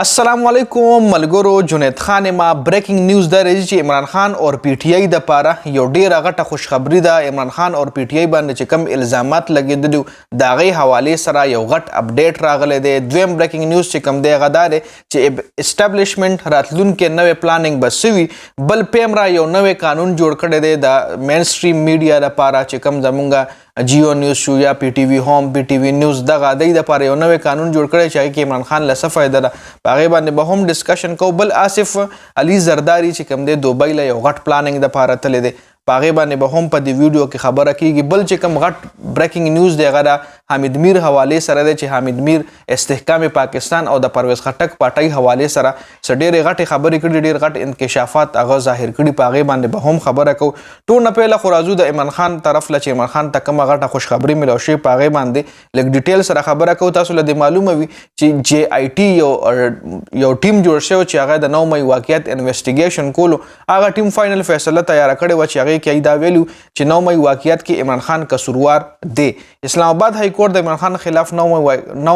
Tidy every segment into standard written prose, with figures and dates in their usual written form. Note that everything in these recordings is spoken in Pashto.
अस्सलाम वालेकुम मलगुरो जुनेद खान ما ब्रेकिंग न्यूज़ د رئیس عمران خان اور پی ټی آی د پاره یو ډیره غټه خوشخبری ده. عمران خان اور پی ټی آی باندې چې کم الزامات لګیدلي دا غي حواله سره یو غټ اپډیټ راغلی دی. دویم بریکینګ نیوز چې کم دی غدار چې اسټابلیشمنت راتلونکو نوې پلانینګ بسوي بل پیمرا یو نوې قانون جوړ کړی دی د مین سټریم میډیا لپاره چې کم زمونږه جیو نیوز شو یا پی ټی وی ہوم پی ټی وی نیوز دغه د لپاره یو نوې قانون جوړ کړی چې کې عمران خان له څه فائدہ ده هغه باندې به هم ډسکشن کو. بل آصف علي زرداری چې کوم دی دوبۍ له یو غټ پلانینګ د لپاره تللی دی پاغه باندې به هم په دې ویډیو کې خبره کیږي. بل چې کوم غټ بریکینګ نیوز دی غره حامد میر حواله سره دی چې حامد میر استحکام پاکستان او د پرویز خټک پټای حواله سره ډېرې غټې خبرې کړي ډېر غټ انکشافات هغه ظاهر کړي پاغه باندې به هم خبره کو. ټول نه پهله خو راځو د عمران خان طرف له چې عمران خان تکمه غټه خوشخبری ملو شي پاغه باندې لګ ډیټیل سره خبره کو. تاسو له معلومه وي چې جی آی ټی یو ټیم جوړ شو چې هغه د 9 مې واقعیت انویسټیګیشن کولو هغه ټیم فائنل فیصله تیار کړی و چې کې دا ویلو چې 9 مې واقعیت کې عمران خان قصوروار دی. اسلام آباد های کورټ د عمران خان خلاف 9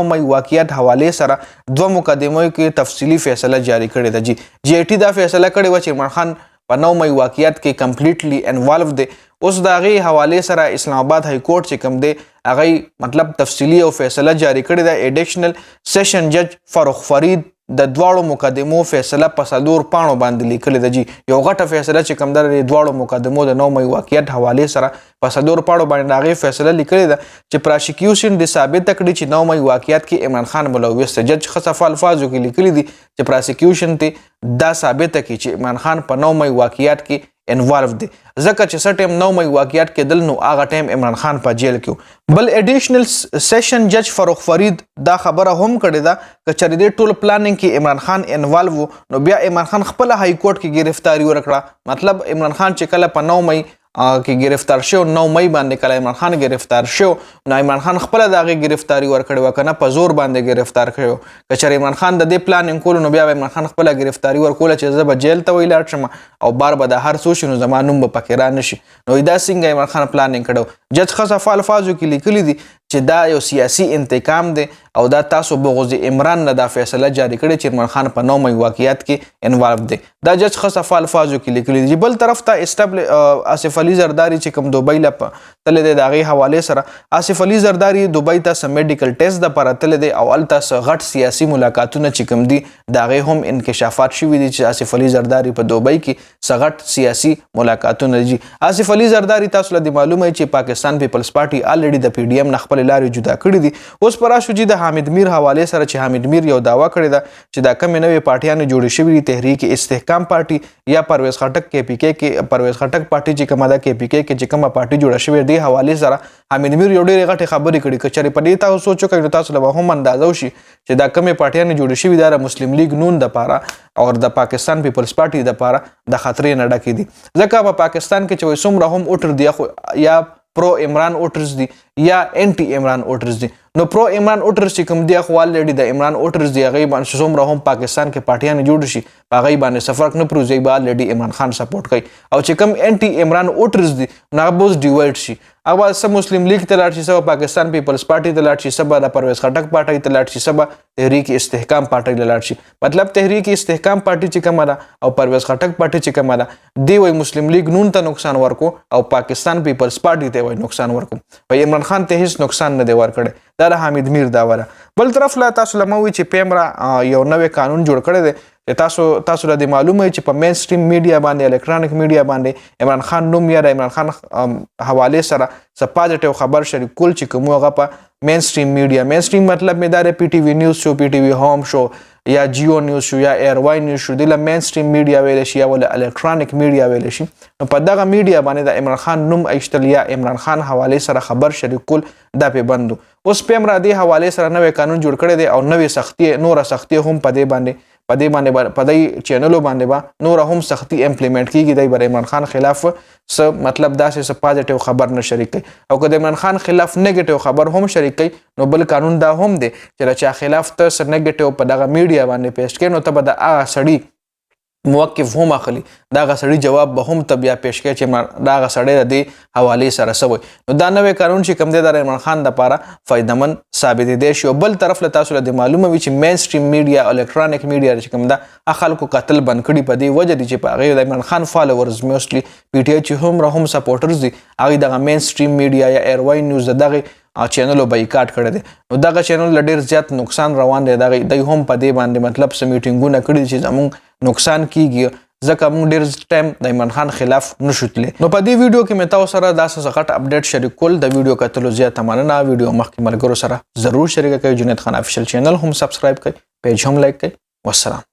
مې واقعیت حواله سره دوه مقدمو کې تفصیلی فیصله جاری کړی دی. جی ټی دا فیصله کړی و چې عمران خان په 9 مې واقعیت کې کمپلیټلی انوالو دی. اوس دا غي حواله سره اسلام آباد های کورټ چې کوم دی هغه مطلب تفصیلی او فیصله جاری کړی دی. ایډیشنل سیشن جج فاروق فرید د دواړو مقدمو فیصله په صدور پاڼو باندې لیکل دی. یو غټه فیصله چې کوم در دواړو مقدمو د 9 مې واقعیت حواله سره په صدور پاڼو باندې هغه فیصله لیکل دی چې پراشیکیوشن د ثابت کړي چې 9 مې واقعیت کې عمران خان ملوث دی. جج خصف الفاظو کې لیکل دي چې پراشیکیوشن ته دا ثابت کړي چې عمران خان په 9 مې واقعیت کې انوالو دی ځکه چې سټیم 9 مې واقعیت کې دل نو هغه ټیم عمران خان په جیل کې. بل ایډیشنل سیشن جج فاروق فرید دا خبره هم کړې ده چې چېرې د ټول پلانینګ کې عمران خان انوالو نو بیا عمران خان خپل های کورټ کې گرفتاری ورکړه. مطلب عمران خان چې کله په 9 مې کې گرفتار شو 9 مې باندې کله عمران خان گرفتار شو نو عمران خان خپل دغه گرفتاری ورکړی وکنه په زور باندې گرفتار کړو. کچره عمران خان د دې پلانینګ کول نو بیا عمران خان خپل گرفتاری ورکول چې زه به جیل ته ویلاړ شم او بار به د هر څه شنو زمانوم به پکې را نشي. نو دا څنګه عمران خان پلانینګ کړو. جج خصف الفاظو کې لیکلي دي چې دا یو سیاسي انتقام دی او دا تاسو بغض عمران نه دا فیصله جاری کړی چې عمران خان په 9 مې واقعیت کې انوالو دی. دا جج خصف الفاظو کې لیکلي دي. بل طرف ته آصف علي زرداری چې کوم دوبۍ له تل دی د هغې حواله سره آصف علي زرداری دوبۍ ته سم میډیکل ټیسټ دپاره تللی دی او هلته غټ سیاسي ملاقاتونه چې کوم دي د هغې هم انکشافات شوي دي چې آصف علي زرداری په دوبۍ کې څه غټ سیاسي ملاقاتونه دي. آصف علي زرداری تاسو له معلومه چې پاکستان پیپلز پارټي الریډي د پی ډي ایم نه خپل لارې جدا کړي دي. اوس پر راشو چې د حامد میر حواله سره چې حامد میر یو داوا کړی ده چې دا کم نوې پارټیانو جوړې شوې دي تحریک استحکام پارټي یا پرویز خټک کې پی کې کې پرویز خټک پارټي چې کومه ده کې پی کې چې کومه پارټي جوړه شوې دی حواله سره حامد میر یو ډېرې غټې خبرې کړي کچري په دې تاسو سوچو کوي تاسو له هم اندازو شي چې دا کمې پارټیانو جوړې شوې دي مسلم لیگ نون د پاره او د پاکستان پیپلز پارټي د پاره د خطرې نه ډکې دي ځکه په پاکستان کې چې څومره هم ووټر دی یا پرو عمران ووټرز دي یا انټي عمران ووټرز دي. نو پرو عمران ووټرز چې کوم دی خو الریډي د عمران ووټرز دی هغه باندې څومره هم پاکستان کې پارټیانو جوړ شي هغه باندې سفر نه پروزي به الریډي عمران خان سپورټ کوي او چې کوم انټي عمران ووټرز دي نو هغه بوز ډیوایډ شي هغه سم مسلم لیگ ته لاړ شي سبا پاکستان پیپلز پارټي ته لاړ شي سبا د پرویز خټک پارټي ته لاړ شي سبا تحریک استحکام پارټي ته لاړ شي. مطلب تحریک استحکام پارټي چې کومه ده او پرویز خټک پارټي چې کومه ده دی وای مسلم لیگ نون ته نقصان ورکو او پاکستان پیپلز پارټي ته وای نقصان ورکو وای عمران خان ته هیڅ نقصان نه دی ورکړی. دا د حامد میر داوره. بل طرف لا تاسو لموي چې پیمرا یو نوې قانون جوړ کړی دی چې تاسو له معلومه چې په مین سټریم میډیا باندې الکترونیک میډیا باندې عمران خان نوم یا د عمران خان حواله سره سپاجټیو خبر شریکول چې کوم هغه په مین سټریم میډیا مین سټریم مطلب مې دا پی ټی وی نیوز شو پی ټی وی ہوم شو یا جیو نیوز شو یا ایر وای نیوز شو د مین سټریم میډیا ویل شي یا ول الکترونیک میډیا ویل شي. نو په دغه میډیا باندې د عمران خان نوم ایشتل یا عمران خان حواله سره خبر شریکول دا په بندو. اوس پم را دی حواله سره نوې قانون جوړ کړی دی او نوې سختي نور سختي هم په دې باندې په دې چینلو باندې با نور هم سختي امپلیمنٹ کیږي د عمران خان خلاف څه مطلب دا چې پازیټیو خبر نه شریک کوي او که د عمران خان خلاف نیگیټیو خبر هم شریک کوي نو بل قانون دا هم دی چې چا خلاف ته نیگیټیو په دغه میډیا باندې پیسټ کړي نو ته به د هغه سړي موقف هم اخلي دا غسړي جواب به هم ته بیا پیش کوي چې دا غسړي د دې حوالې سره سوي نو دا نوې قانون چې کوم دی د عمران خان لپاره فائدمن ثابت دی شي بل طرف له تاسو له معلومه وي چې مین سټریم میډیا الکترونیک میډیا چې کوم دا خلکو قتل بند کړي په دې وجه دي چې په هغه د عمران خان فالوورز موستلی پی ټی آی چې هم سپورټرز دي هغه د مین سټریم میډیا یا ایر واي نیوز دغه چینل بایکاټ کړی دی نو دغه چینل ډیر زیات نقصان روان دی دغه د هم په دې باندې مطلب سم میټینګونه کړي چې زموږ نقصان کیږي ځکه موږ ډیر ټایم د عمران خان خلاف نشوتلی نو په دې ویډیو کې مې تاسو سره دا څه غټ اپډیټ شریک کول د ویډیو کتلو زیات مننه ویډیو مخکې ملګرو سره ضرور شریک کړئ جنید خان افیشل چینل هم سبسکرایب کړئ پیج هم لایک کړئ والسلام